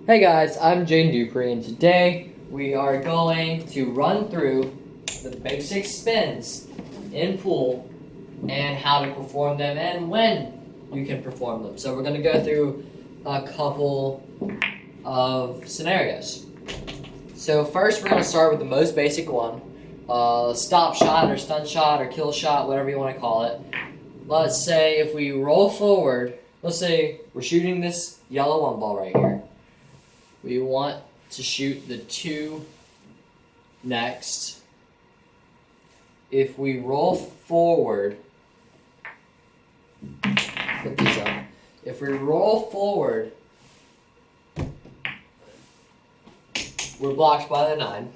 Hey guys, I'm Dupree, and today we are going to run through the basic spins in pool and how to perform them and when you can perform them. So we're going to go through a couple of scenarios. So first we're going to start with the most basic one, stop shot or stun shot or kill shot, whatever you want to call it. Let's say if we roll forward, let's say we're shooting this yellow one ball right here. We want to shoot the 2 next. If we roll forward, put these up. If we roll forward, we're blocked by the 9.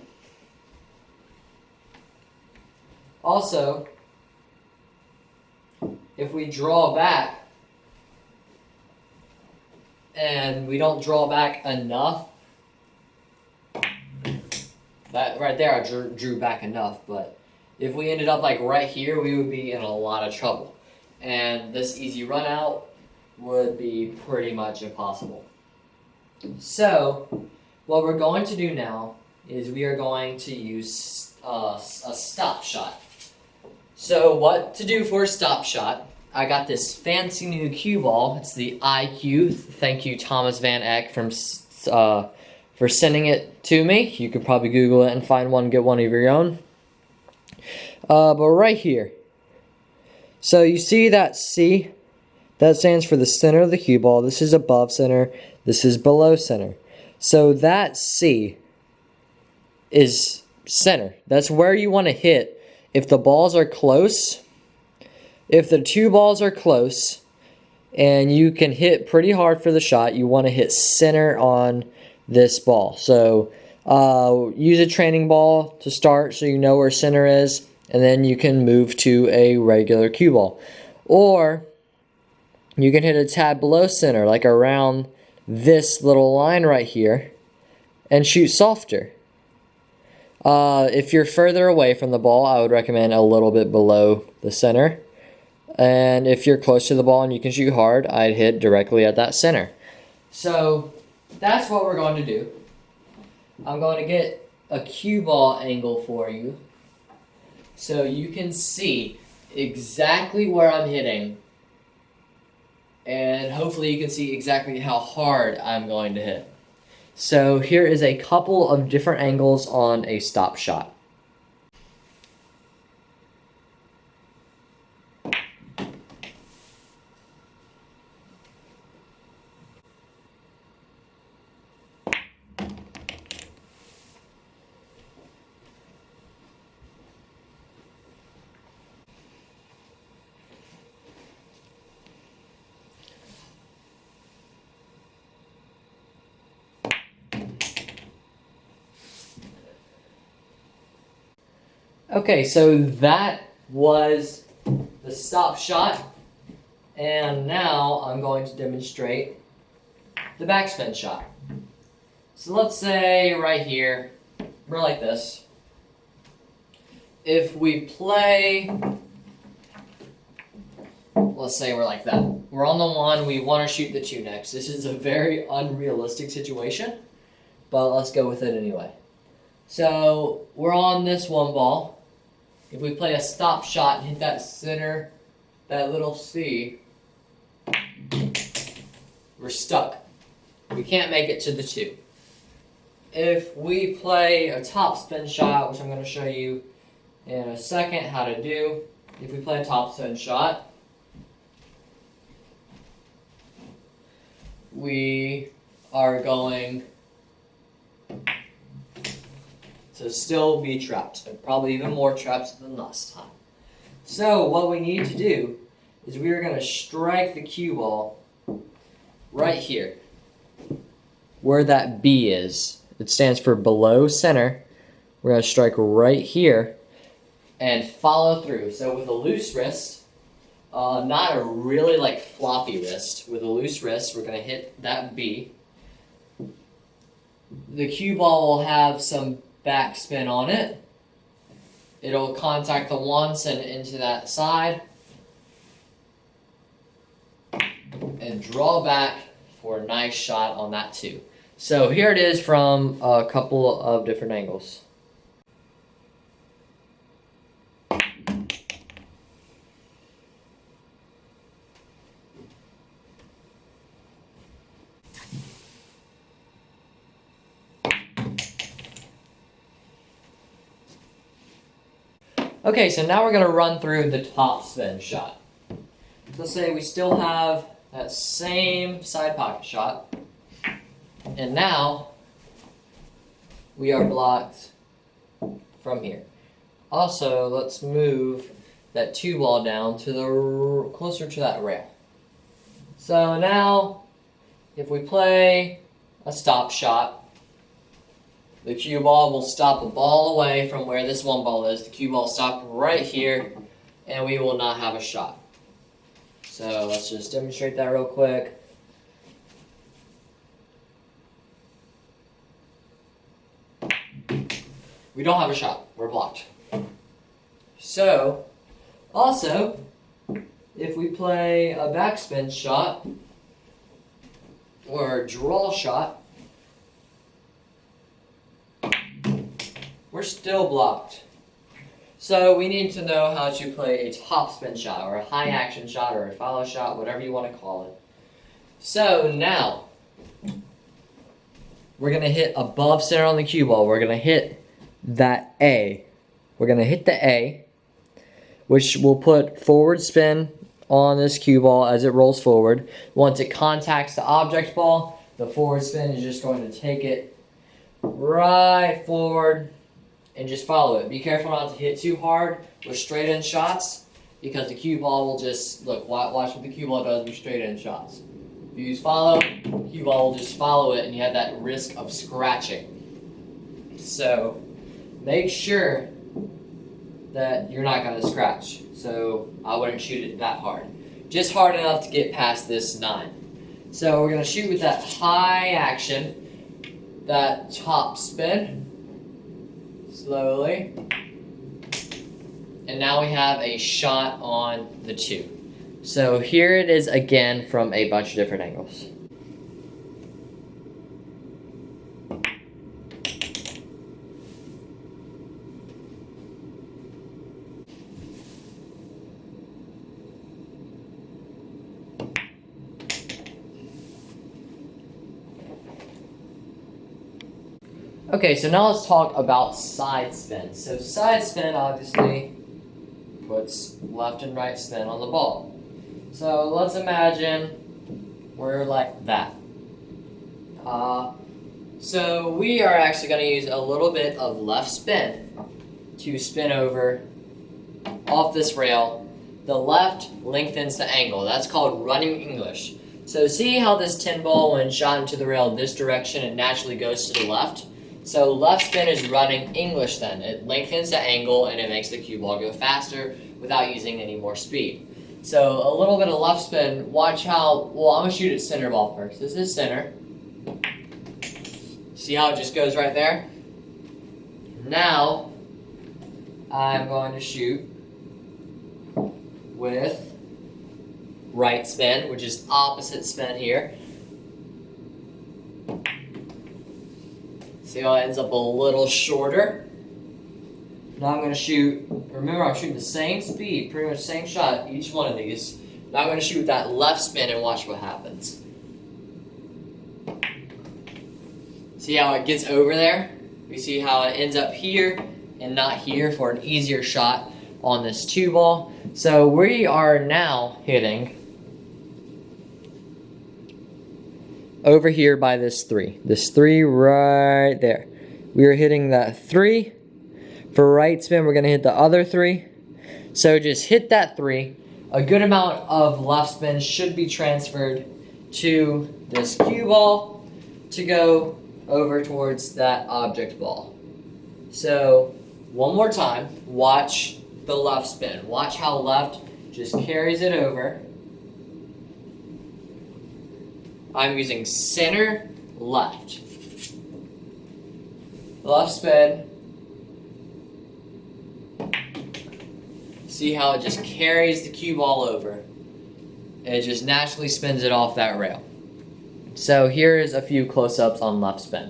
Also, if we draw back, and we don't draw back enough, that right there I drew back enough, but if we ended up like right here, we would be in a lot of trouble, and this easy run out would be pretty much impossible. So what we're going to do now is we are going to use a stop shot. So what to do for a stop shot? I got this fancy new cue ball. It's the IQ. Thank you, Thomas Van Eck, for sending it to me. You could probably Google it and find one, get one of your own. But right here. So you see that C? That stands for the center of the cue ball. This is above center. This is below center. So that C is center. That's where you want to hit if the balls are close. If the 2 balls are close and you can hit pretty hard for the shot, you want to hit center on this ball. So use a training ball to start so you know where center is, and then you can move to a regular cue ball. Or you can hit a tad below center, like around this little line right here, and shoot softer. If you're further away from the ball, I would recommend a little bit below the center. And if you're close to the ball and you can shoot hard, I'd hit directly at that center. So that's what we're going to do. I'm going to get a cue ball angle for you so you can see exactly where I'm hitting, and hopefully you can see exactly how hard I'm going to hit. So here is a couple of different angles on a stop shot. Okay, so that was the stop shot, and now I'm going to demonstrate the backspin shot. So let's say right here, we're like this. If we play, let's say we're like that. We're on the 1, we want to shoot the 2 next. This is a very unrealistic situation, but let's go with it anyway. So we're on this 1 ball. If we play a stop shot and hit that center, that little C, we're stuck. We can't make it to the 2. If we play a topspin shot, which I'm going to show you in a second how to do, if we play a topspin shot, we are going to still be trapped, and probably even more trapped than last time. So what we need to do is we are going to strike the cue ball right here, where that B is. It stands for below center. We're going to strike right here and follow through. So with a loose wrist, not a really like floppy wrist, with a loose wrist, we're going to hit that B. The cue ball will have some backspin on it. It'll contact the 1, send it into that side, and draw back for a nice shot on that 2. So here it is from a couple of different angles. Okay, so now we're going to run through the topspin shot. Let's say we still have that same side pocket shot, and now we are blocked from here. Also, let's move that 2 ball down to the closer to that rail. So now, if we play a stop shot, the cue ball will stop a ball away from where this 1 ball is. The cue ball stop right here, and we will not have a shot. So let's just demonstrate that real quick. We don't have a shot. We're blocked. So, also, if we play a backspin shot or a draw shot, we're still blocked. So we need to know how to play a topspin shot or a high action shot or a follow shot, whatever you want to call it. So now, we're going to hit above center on the cue ball. We're going to hit that A. We're going to hit the A, which will put forward spin on this cue ball as it rolls forward. Once it contacts the object ball, the forward spin is just going to take it right forward and just follow it. Be careful not to hit too hard with straight in shots, because the cue ball will just, look, watch what the cue ball does with straight in shots. If you use follow, the cue ball will just follow it and you have that risk of scratching. So make sure that you're not going to scratch. So I wouldn't shoot it that hard. Just hard enough to get past this 9. So we're going to shoot with that high action, that top spin. Slowly. And now we have a shot on the 2. So here it is again from a bunch of different angles. Okay, so now let's talk about side spin. So side spin obviously puts left and right spin on the ball. So let's imagine we're like that. So we are actually going to use a little bit of left spin to spin over off this rail. The left lengthens the angle. That's called running English. So see how this 10 ball, when shot into the rail this direction, it naturally goes to the left? So left spin is running English then. It lengthens the angle and it makes the cue ball go faster without using any more speed. So a little bit of left spin, watch how, well, I'm going to shoot at center ball first. This is center. See how it just goes right there? Now, I'm going to shoot with right spin, which is opposite spin here. See how it ends up a little shorter? Now I'm going to shoot, remember I'm shooting the same speed, pretty much same shot, each one of these. Now I'm going to shoot with that left spin and watch what happens. See how it gets over there? You see how it ends up here and not here for an easier shot on this 2 ball. So we are now hitting over here by this 3. This 3 right there. We are hitting that 3. For right spin, we're going to hit the other 3. So just hit that 3. A good amount of left spin should be transferred to this cue ball to go over towards that object ball. So one more time, watch the left spin. Watch how left just carries it over. I'm using center, left. Left spin. See how it just carries the cue ball over. And it just naturally spins it off that rail. So here's a few close-ups on left spin.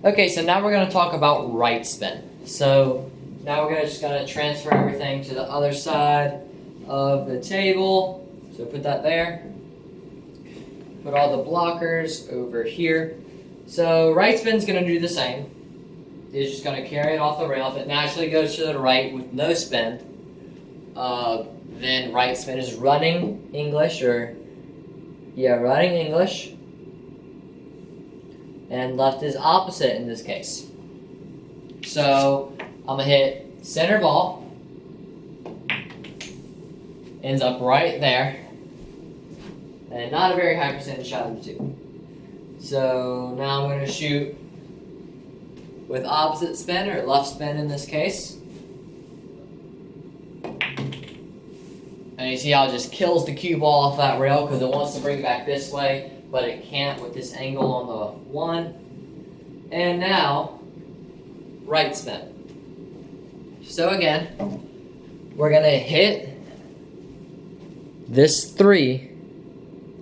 Okay, so now we're going to talk about right spin. So now we're just going to transfer everything to the other side of the table. So put that there. Put all the blockers over here. So right spin's going to do the same. It's just going to carry it off the rail. If it naturally goes to the right with no spin, then right spin is running English, running English. And left is opposite in this case. So I'm going to hit center ball. Ends up right there. And not a very high percentage shot of the two. So now I'm going to shoot with opposite spin, or left spin in this case. And you see how it just kills the cue ball off that rail because it wants to bring it back this way, but it can't with this angle on the one. And now, right spin. So again, we're going to hit this 3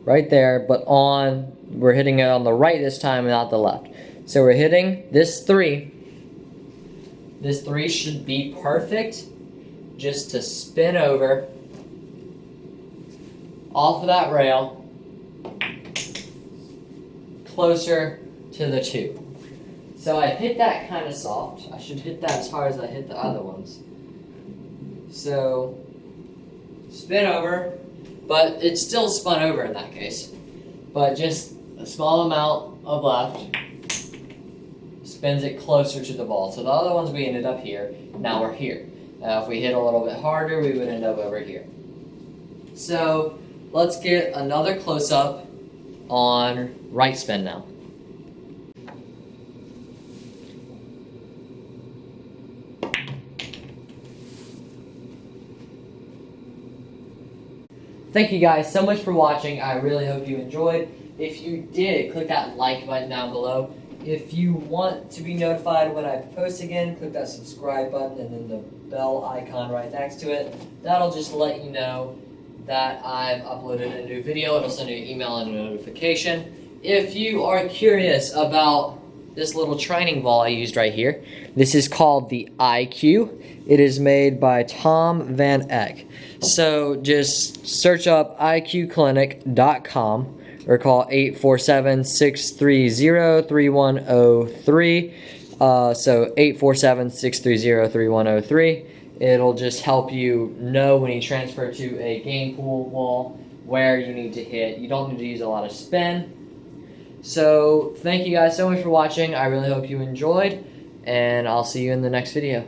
right there, but we're hitting it on the right this time and not the left. So we're hitting this 3. This 3 should be perfect just to spin over off of that rail closer to the 2. So I hit that kind of soft. I should hit that as hard as I hit the other ones. So spin over, but it's still spun over in that case. But just a small amount of left spins it closer to the ball. So the other ones we ended up here, now we're here. Now if we hit a little bit harder, we would end up over here. So let's get another close-up on right spin now. Thank you guys so much for watching. I really hope you enjoyed. If you did, click that like button down below. If you want to be notified when I post again, click that subscribe button and then the bell icon right next to it. That'll just let you know that I've uploaded a new video. It'll send you an email and a notification. If you are curious about this little training ball I used right here, this is called the IQ. It is made by Tom Van Eck. So just search up iqclinic.com or call 847-630-3103. So 847-630-3103. It'll just help you know when you transfer to a game pool ball where you need to hit. You don't need to use a lot of spin. So thank you guys so much for watching. I really hope you enjoyed, and I'll see you in the next video.